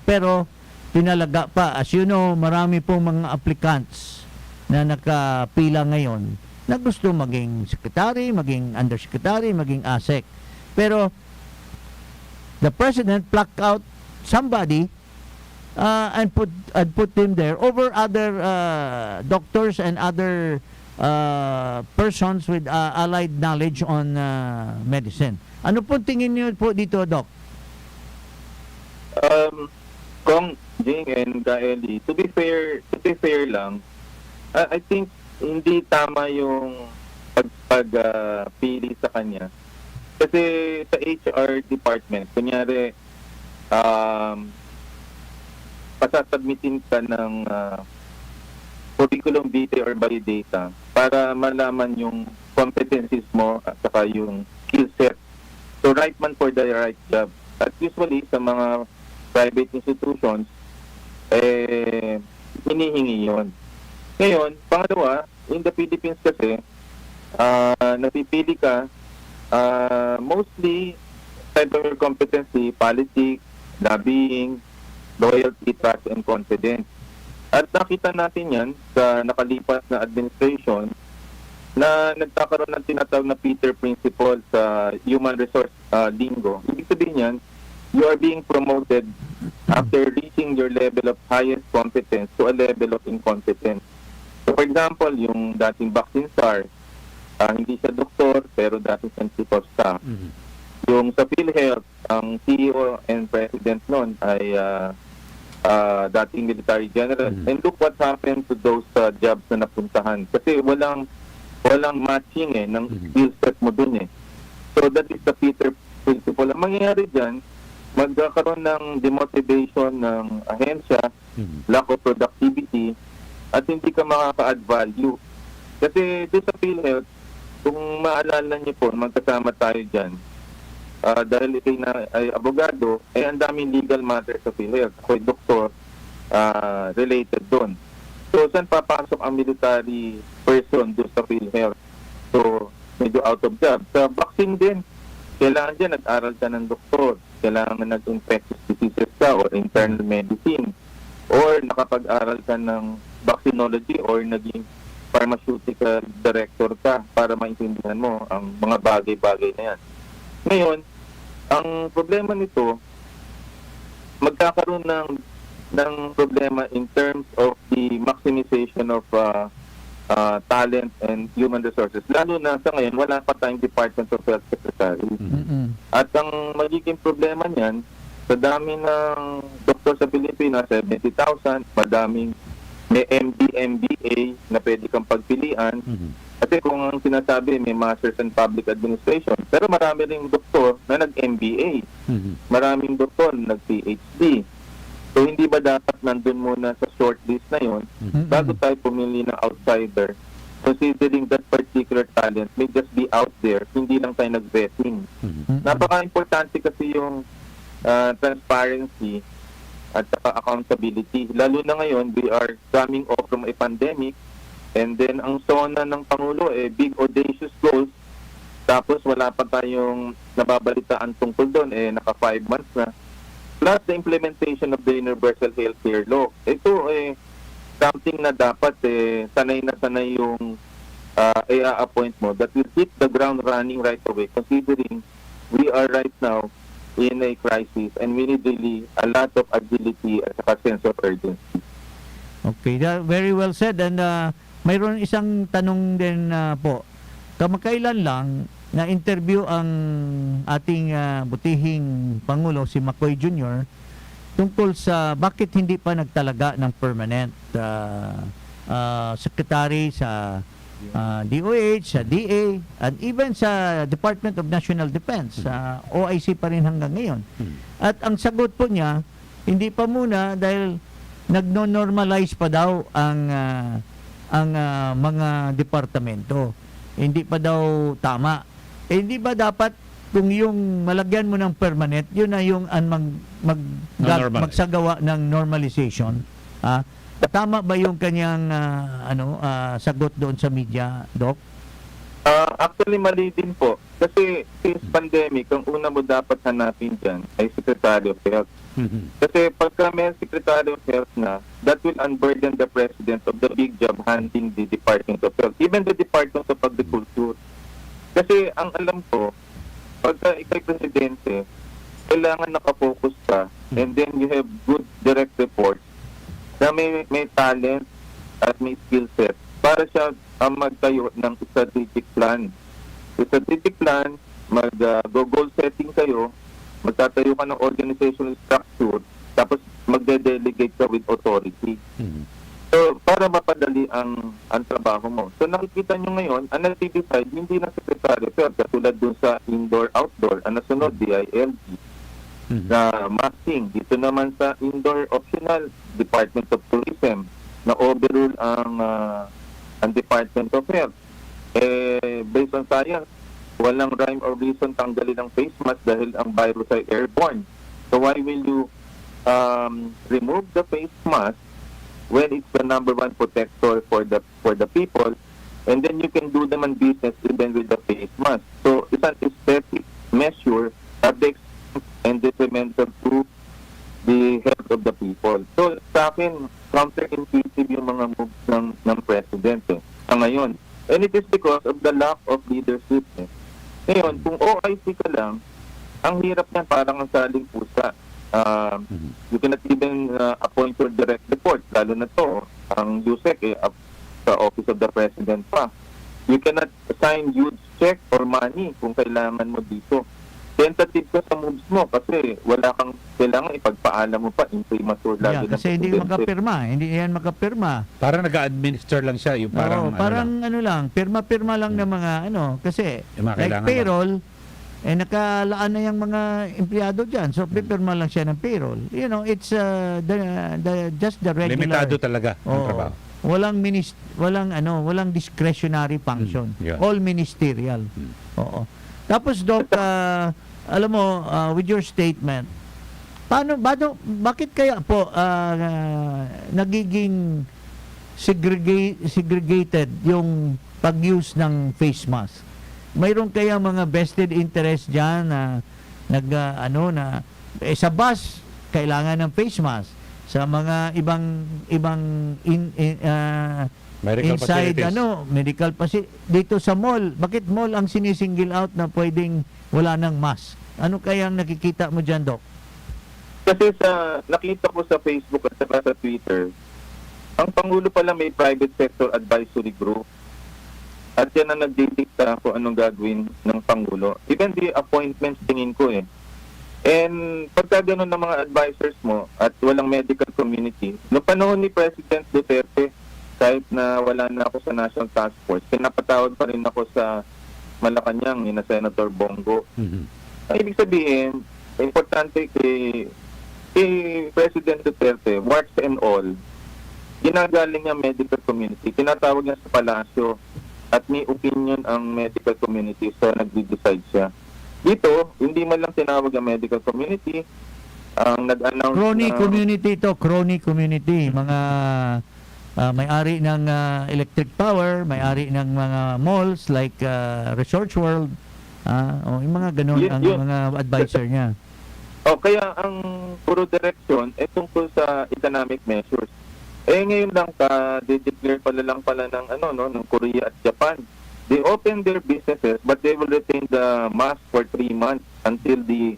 Pero pinalaga pa. As you know, marami pong mga applicants na nakapila ngayon. na gusto maging secretary, maging undersecretary, maging ASEC. Pero the president plucked out somebody and put him there over other doctors and other persons with allied knowledge on medicine. Ano po tingin niyo po dito, Doc? Kong Jing and Gaeli, to be fair lang, I think hindi tama yung pagpili sa kanya. Kasi sa HR department, kunyari, pasasubmitin ka ng curriculum vitae or body data para malaman yung competencies mo at saka yung skill set. So, right man for the right job. At usually, sa mga private institutions, hinihingi yun. Ngayon, pangalawa, in the Philippines kasi, napipili ka, mostly, type of your competency, politics, lobbying, loyalty, trust, and confidence. At nakita natin yan sa nakalipas na administration na nagkakaroon ng tinatawag na Peter Principle sa human resource lingo. Ibig sabihin yan, you are being promoted after reaching your level of highest competence to a level of incompetence. So for example, yung dating vaccine czar, hindi siya doktor pero dating siyang chief of staff. Yung sa PhilHealth, ang CEO and president noon ay dating military general. And look what happened to those jobs na napuntahan. Kasi walang matching ng skill set mo dun eh. So that is the Peter Principle. Ang mangyayari dyan, magkakaroon ng demotivation ng ahensya, lack of productivity, at hindi ka makaka-add value. Kasi doon sa PhilHealth, kung maalala niyo po, magkasama tayo dyan, dahil ikay na ay abogado, ang daming legal matters sa PhilHealth. Ako'y doktor, related doon. So, saan papasok ang military person doon sa PhilHealth? So, medyo out of job. Sa vaccine din, kailangan dyan nag-aral ka ng doktor, kailangan nag-infectious diseases ka or internal medicine, or nakapag-aral ka ng vaccinology or naging pharmaceutical director ka para maintindihan mo ang mga bagay-bagay na yan. Ngayon, ang problema nito, magkakaroon ng problema in terms of the maximization of talent and human resources. Lalo na sa ngayon, wala pa tayong Department of Health Secretary. At ang magiging problema niyan, sa dami ng doktor sa Pilipinas, 70,000, madaming may MD, MBA na pwede kang pagpilian. Kasi kung ang sinasabi, may Masters in Public Administration, pero marami ring doktor na nag-MBA. Maraming doktor na nag-PhD. So, hindi ba dapat nandun muna sa shortlist na yon bago tayo pumili ng outsider, considering that particular talent may just be out there, hindi lang tayo nag-vetting. Napaka-importante kasi yung transparency at accountability. Lalo na ngayon, we are coming off from a pandemic, and then ang SONA ng Pangulo, big audacious goals, tapos wala pa tayong nababalitaan tungkol doon, naka 5 months na. Plus the implementation of the Universal Healthcare Law. Ito something na dapat sanay na sanay yung i-appoint mo that will hit the ground running right away, considering we are right now in a crisis and we need really a lot of agility at saka sense of urgency. Okay, very well said. And mayroon isang tanong din po. Kamakailan lang na-interview ang ating butihing Pangulo, si McCoy Jr., tungkol sa bakit hindi pa nagtalaga ng permanent secretary sa DOH, sa DA, and even sa Department of National Defense, sa OIC pa rin hanggang ngayon. At ang sagot po niya, hindi pa muna dahil nagno-normalize pa daw ang mga departamento. Hindi pa daw tama. Hindi ba dapat kung yung malagyan mo ng permanent, yun na yung magsagawa ng normalization? Tama ba yung kanyang sagot doon sa media, Doc? Actually, mali din po. Kasi since pandemic, ang una mo dapat hanapin dyan ay Secretary of Health. Kasi pagka may Secretary of Health na, that will unburden the President of the big job handling the Department of Health, even the Department of Agriculture. Kasi ang alam ko, pagka ikay presidente, kailangan nakafocus ka and then you have good direct reports na may talent at may skill set para siya ang magtayo ng strategic plan. Strategic plan, mag-goal setting kayo, magtatayo ka ng organizational structure, tapos magde-delegate ka with authority. So, para mapadali ang trabaho mo. So, nakikita nyo ngayon, ang nag-decide, hindi na sekretary, pero katulad dun sa indoor-outdoor, ang nasunod, DILG, na masking. Dito naman sa indoor optional, Department of Tourism, na overrule ang Department of Health. Based on science, walang rhyme or reason tanggalin ang face mask dahil ang virus ay airborne. So, why will you remove the face mask when it's the number one protector for the people, and then you can do them on business even with the face mask. So it's an aesthetic measure at the expense and detrimental to the health of the people. So sa akin, counterintuitive yung mga moves ng President ngayon. And it is because of the lack of leadership. Ngayon, kung OIC ka lang, ang hirap niyan, parang ang saling pusa. You cannot even appoint your direct report, lalo na to ang USEC sa Office of the President pa. You cannot assign huge check or money kung kailangan mo dito. Tentative ka sa moves mo kasi wala kang kailangan ipagpaalam mo pa imprimatur lalo na Kasi hindi makapirma, hindi yan makapirma. Parang nag-administer lang siya, yung parang Oo, parang ano lang, pirma-pirma lang ng mga kasi Yung mga like kailangan payroll, nakalaan na yung mga empleyado dyan. So, pipirma lang siya ng payroll. You know, it's just the regular. limitado talaga ang Oo. trabaho. Walang discretionary function. yeah. All ministerial. Oo. Tapos, Doc, alam mo, with your statement, bakit kaya po nagiging segregated yung pag-use ng face mask? Mayroon kaya mga vested interest diyan na sa bus kailangan ng face mask, sa mga ibang Medical inside facilities. medical facility dito sa mall, bakit mall ang sinisingle out na pwedeng wala ng mask? Ano kaya ang nakikita mo diyan, Doc? Kasi nakita ko sa Facebook at saka sa Twitter, ang Pangulo pala may private sector advisory group. At yan ang nagdidikta kung anong gagawin ng Pangulo. Even the appointments tingin ko And pagka ganun ng mga advisors mo at walang medical community, noong panahon ni President Duterte, kahit na wala na ako sa National Task Force, pinapatawag pa rin ako sa Malacanang ni na Senator Bongo. Ang ibig sabihin, importante kay President Duterte, warts and all, ginagaling niya medical community, tinatawag niya sa palasyo, at may opinion ang medical community, so nag-decide siya. Dito, hindi man lang tinawag ang medical community, ang nag-announce Crony community, mga may-ari ng electric power, may-ari ng mga malls like Resorts World, yung mga ganun ang mga advisor niya. Kaya ang puro direction tungkol sa economic measures. Ngayon lang de-declare pala ng Korea at Japan. They open their businesses but they will retain the mask for 3 months until the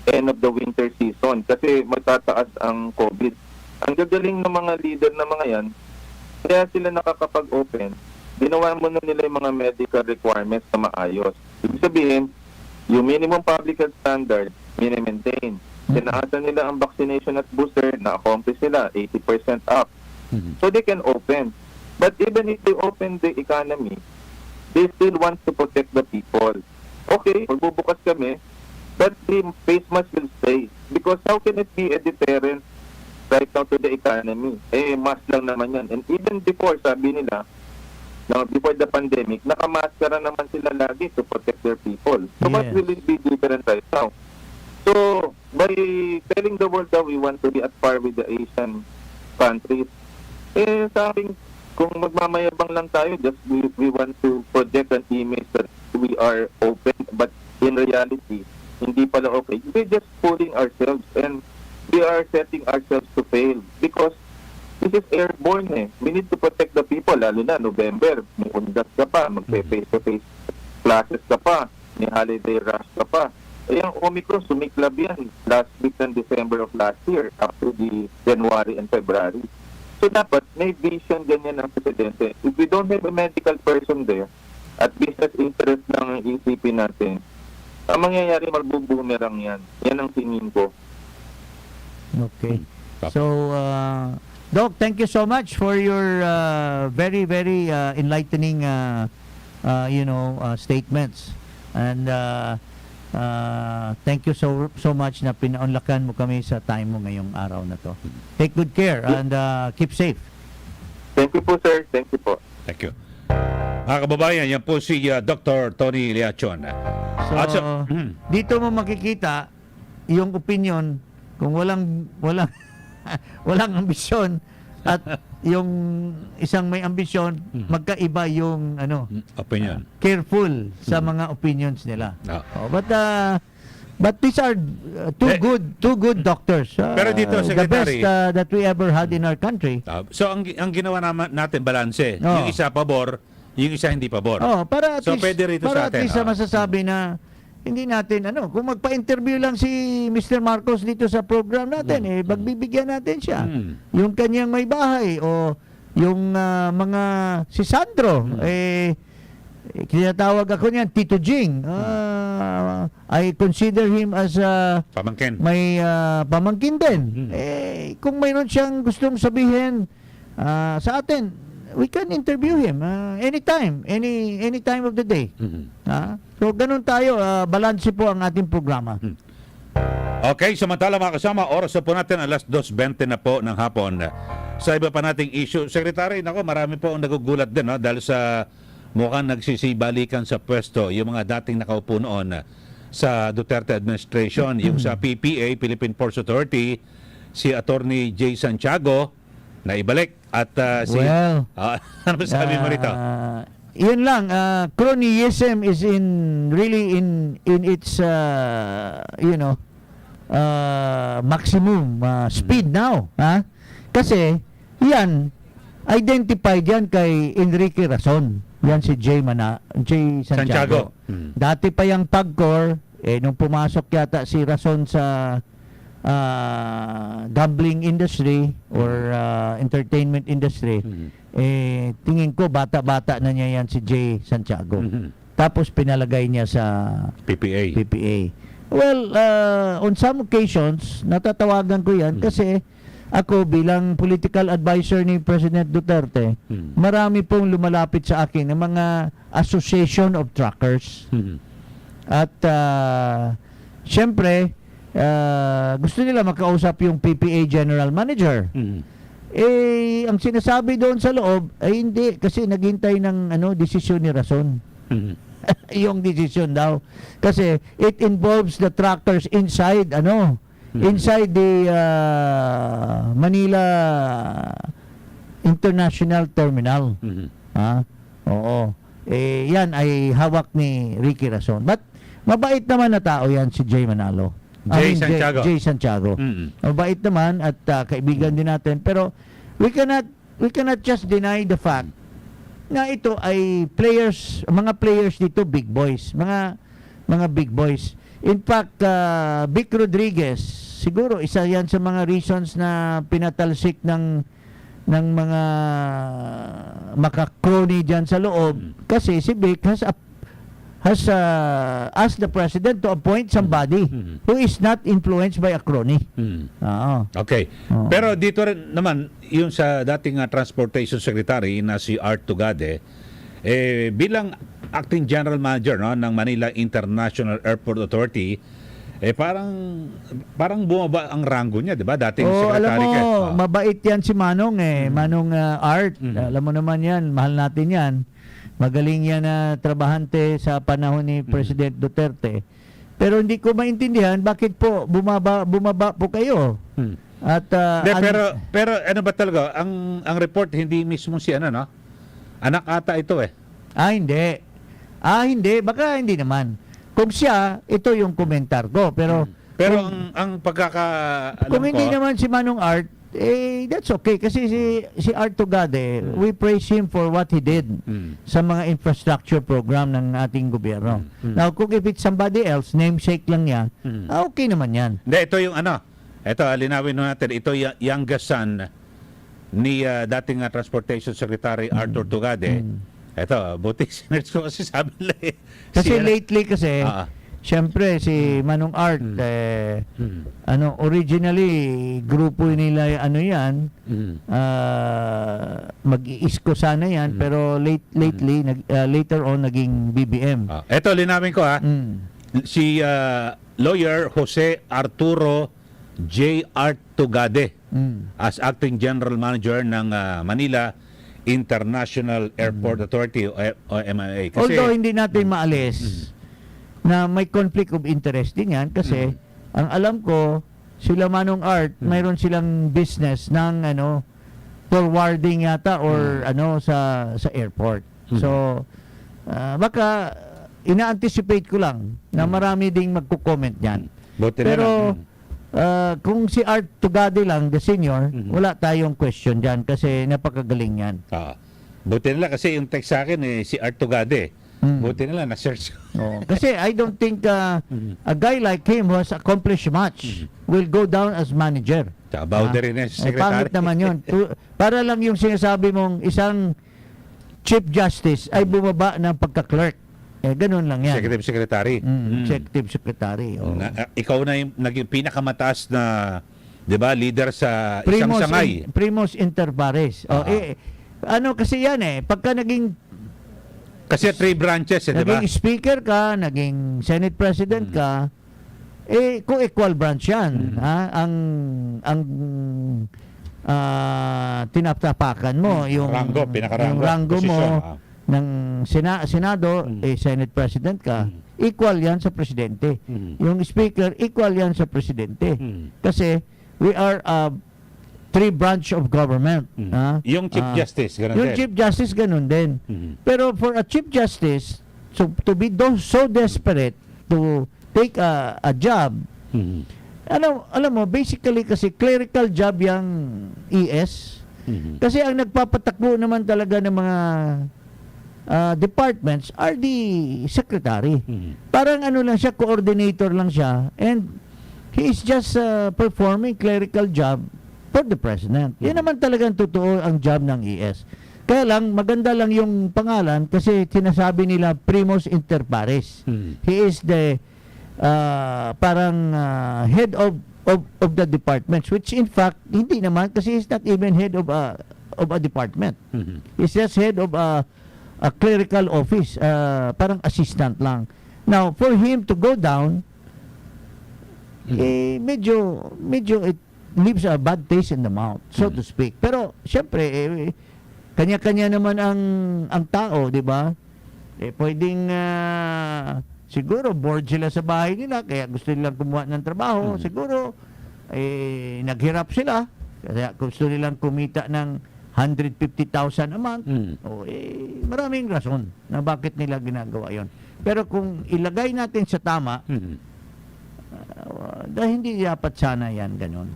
end of the winter season kasi magtataas ang COVID. Ang gagaling ng mga leader na mga yan, kaya sila nakakapag-open, ginawa mo na nila yung mga medical requirements na maayos. Ibig sabihin, yung minimum public health standard, mini-maintain. Sinaasan nila ang vaccination at booster, na-accomplish nila 80% up. So they can open. But even if they open the economy, they still want to protect the people. Okay, magbubukas kami, but the face mask will stay. Because how can it be a deterrent right now to the economy? Mask lang naman yan. And even before, sabi nila, before the pandemic, nakamaskara naman sila lagi to protect their people. So what will it be different right now? So, by telling the world that we want to be at par with the Asian countries, sa akin, kung magmamayabang lang tayo, just we want to project an image that we are open, but in reality, hindi pala okay. We're just fooling ourselves and we are setting ourselves to fail because this is airborne eh. We need to protect the people, lalo na November, may undas ka pa, magpe-face-to-face classes ka pa, may holiday rush ka pa. Eh, ang Omicron, sumiklab yan last week ng December of last year up to the January and February. So dapat may vision ganyan ng presidente. If we don't have a medical person there at business interest ng isipin natin, ang mangyayari magbubumerang yan. Yan ang tingin ko. Okay. So, Doc, thank you so much for your very, very enlightening, statements. And thank you so much na pinaunlakan mo kami sa time mo ngayong araw na to. Take good care and keep safe. Thank you po, sir. Thank you po. Thank you. Mga kababayan, yan po si Dr. Tony Leachon. So, dito mo makikita yung opinion kung walang walang ambisyon at yung isang may ambisyon, magkaiba yung Opinion. careful sa mga opinions nila. Ah. Oh, but these are two good doctors. Pero dito, the Secretary, best that we ever had in our country. So ang ginawa natin balanse, Oo. yung isa pabor, yung isa hindi pabor. Oh, para at So, least, pwede rito para sa atin, at least masasabi na hindi natin kung magpa-interview lang si Mr. Marcos dito sa program natin, magbibigyan natin siya. Yung kanyang may bahay o yung mga si Sandro, kinatawag ako niyan Tito Jing. I consider him as Pamangkin. may pamangkin din. Kung mayroon siyang gustong sabihin sa atin, we can interview him anytime, any time of the day. So ganun tayo, balanse po ang ating programa. Okay, samantala mga kasama, oras na po natin alas 2:20 na po ng hapon. Sa iba pa nating issue, Secretary, nako, marami po ang nagugulat din dahil sa mukhang nagsisibalikan sa pwesto yung mga dating nakaupo noon sa Duterte administration, yung sa PPA, Philippine Ports Authority, si Attorney Jay Santiago na ibalik at si Well, ano ba sabi mo rito? Yun lang, cronyism is really in its maximum speed now, kasi yan identified yan kay Enrique Rason, yan si Jay Santiago. Dati pa yung PAGCOR, nung pumasok yata si Rason sa gambling industry or entertainment industry, tingin ko bata-bata na niya yan si Jay Santiago. Tapos pinalagay niya sa PPA. Well, on some occasions, natatawagan ko yan kasi ako bilang political advisor ni President Duterte, marami pong lumalapit sa akin ng mga association of truckers. At syempre, gusto nila makausap yung PPA General Manager. Ang sinasabi doon sa loob ay hindi kasi naghintay ng desisyon ni Rason. Yung desisyon daw kasi it involves the truckers inside inside the Manila International Terminal. Oo. Yan ay hawak ni Ricky Rason. But mabait naman na tao yan si Jay Manalo. Jay Santiago. Mabait naman at kaibigan din natin, pero we cannot just deny the fact na ito ay mga players dito big boys, mga big boys. In fact, Vic Rodriguez siguro isa yan sa mga reasons na pinatalsik ng mga makakrony diyan sa loob, kasi si Vic has asked the president to appoint somebody who is not influenced by a crony. Okay. Pero dito rin naman, yung sa dating Transportation Secretary na si Art Tugade, bilang Acting General Manager ng Manila International Airport Authority, parang bumaba ang rango niya, di ba? Dating Secretary. Alam mo, mabait yan si Manong Manong Art. Alam mo naman yan, mahal natin yan. Magaling yan na trabahante sa panahon ni President Duterte. Pero hindi ko maintindihan bakit po bumaba po kayo. At pero ano ba talaga ang report hindi mismo si anak ata ito hindi. Baka hindi naman. Kung siya, ito yung komentar ko. Pero Pero ang pagkakaalam Kung ko, hindi naman si Manong Art, that's okay. Kasi si Art Tugade, we praise him for what he did sa mga infrastructure program ng ating gobyerno. Now, kung if it's somebody else, namesake lang niya, okay naman yan. hindi, ito yung ito, linawin natin, ito yung youngest son ni dating Transportation Secretary Arthur Tugade. Ito, buti sinerge ko kasi sabi nila Kasi lately kasi, Ah. syempre si Manong Art, originally, grupo nila, yan, mag-iisko sana yan, pero lately, later on, naging BBM. Ito, linawin ko si lawyer Jose Arturo J. Art Tugade as acting general manager ng Manila International Airport Authority o MIA. Kasi, Although hindi natin maalis na may conflict of interest din yan kasi ang alam ko sila Manong Art mayroon silang business ng forwarding yata or sa airport. So baka ina-anticipate ko lang na marami ding magko-comment diyan. buti na Pero lang. kung si Art Tugade lang, the senior, wala tayong question diyan kasi napakagaling yan. Buti na lang kasi yung text sa akin si Art Tugade. Buti na lang na-search ko. Kasi I don't think a guy like him who has accomplished much will go down as manager. Tsaka boundary na si secretary. Pangit naman yun. Para lang yung sinasabi mong isang Chief Justice ay bumaba ng pagka-clerk. Ganun lang yan. Executive Secretary. Executive Secretary. Ikaw na yung naging pinakamataas na, 'di ba, leader sa isang sangay. Primos inter pares. Kasi yan pagka naging Kasi 3 branches, 'di ba? naging speaker ka, naging Senate President ka, kung equal branch yan, ang tinatapakan mo, yung Ranggo, pinakarango, yung ranggo mo posisyon, ng Senado, Senate President ka, equal yan sa Presidente. Yung Speaker, equal yan sa Presidente. Kasi we are a 3 branch of government. Yung Chief Justice, ganun Yung din. Chief Justice, ganun din. Pero for a Chief Justice, to be so desperate to take a job, alam mo, basically kasi clerical job yung ES. Kasi ang nagpapatakbo naman talaga ng mga departments are the secretary. Parang lang siya, coordinator lang siya, and he is just performing clerical job for the president. Yan naman talagang totoo ang job ng ES. Kaya lang, maganda lang yung pangalan kasi sinasabi nila primos inter pares. He is the parang head of the departments, which in fact hindi naman kasi he's not even head of a department. He's just head of a clerical office, parang assistant lang. Now, for him to go down, medyo it leaves a bad taste in the mouth, so to speak. Pero syempre, kanya-kanya naman ang tao, 'di ba? Pwedeng siguro bored sila sa bahay nila kaya gusto nilang kumuha ng trabaho. Siguro naghirap sila kaya gusto nilang kumita ng 150,000 a month. Maraming rason na bakit nila ginagawa 'yon. Pero kung ilagay natin sa tama, dahil hindi dapat sana yan ganun.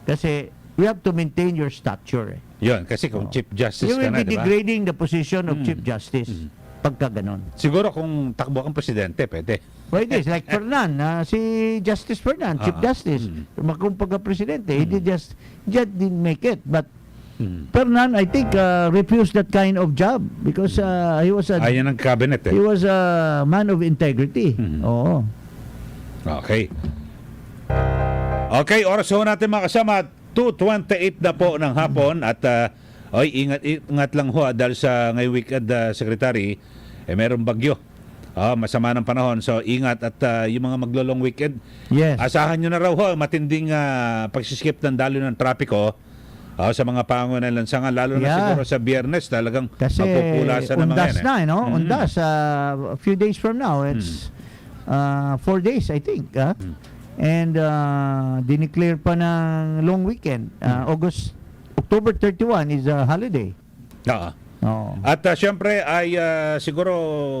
Kasi you have to maintain your stature. Yun, kasi kung Chief Justice You ka will na, be di ba? degrading the position of Chief Justice pagka ganun. Siguro kung takbo kang presidente, pwede. Pwede, like Fernan, si Justice Fernan, Chief Justice, kung pagka-presidente, he just didn't make it. But Fernan, I think, refused that kind of job because he was Ayan ang cabinet he was a man of integrity. Oo. Okay. Okay, oras ho natin mga kasama. 2:28 na po ng hapon at ingat lang ho dahil sa ngayong weekend, Secretary, merong bagyo. Masama ng panahon. So ingat at yung mga maglo-long weekend, Yes. asahan nyo na raw ho matinding pagsiskip ng dalo ng trapiko sa mga pangunan ng lansangan, lalo na Yeah. siguro sa Biyernes talagang Kasi magpupulasan ng mga undas yan. na, undas. A few days from now, it's 4 days, I think. And dineclare pa ng long weekend. October 31 is a holiday. Oo. At syempre ay siguro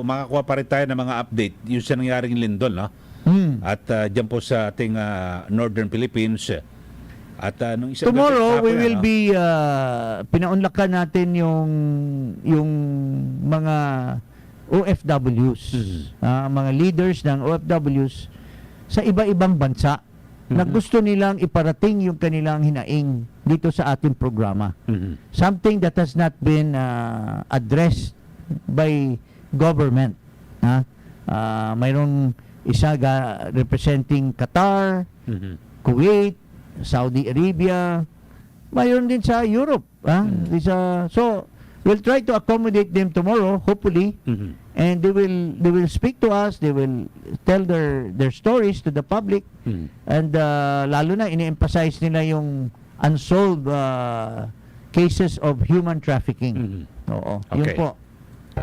makakuha pa rin tayo ng mga update yung sa nangyaring lindol, no? At dyan po sa ating Northern Philippines. At nung isang Tomorrow gabi we kahapon, will be pinaunlakan natin yung mga OFWs, mga leaders ng OFWs sa iba-ibang bansa na gusto nilang iparating yung kanilang hinaing dito sa ating programa. Something that has not been addressed by government. Mayroong isa representing Qatar, Kuwait, Saudi Arabia, mayroon din sa Europe. So, we'll try to accommodate them tomorrow, hopefully, and they will speak to us, they will tell their stories to the public, and lalo na ini-emphasize nila yung unsolved cases of human trafficking. Oo, yun Okay. po.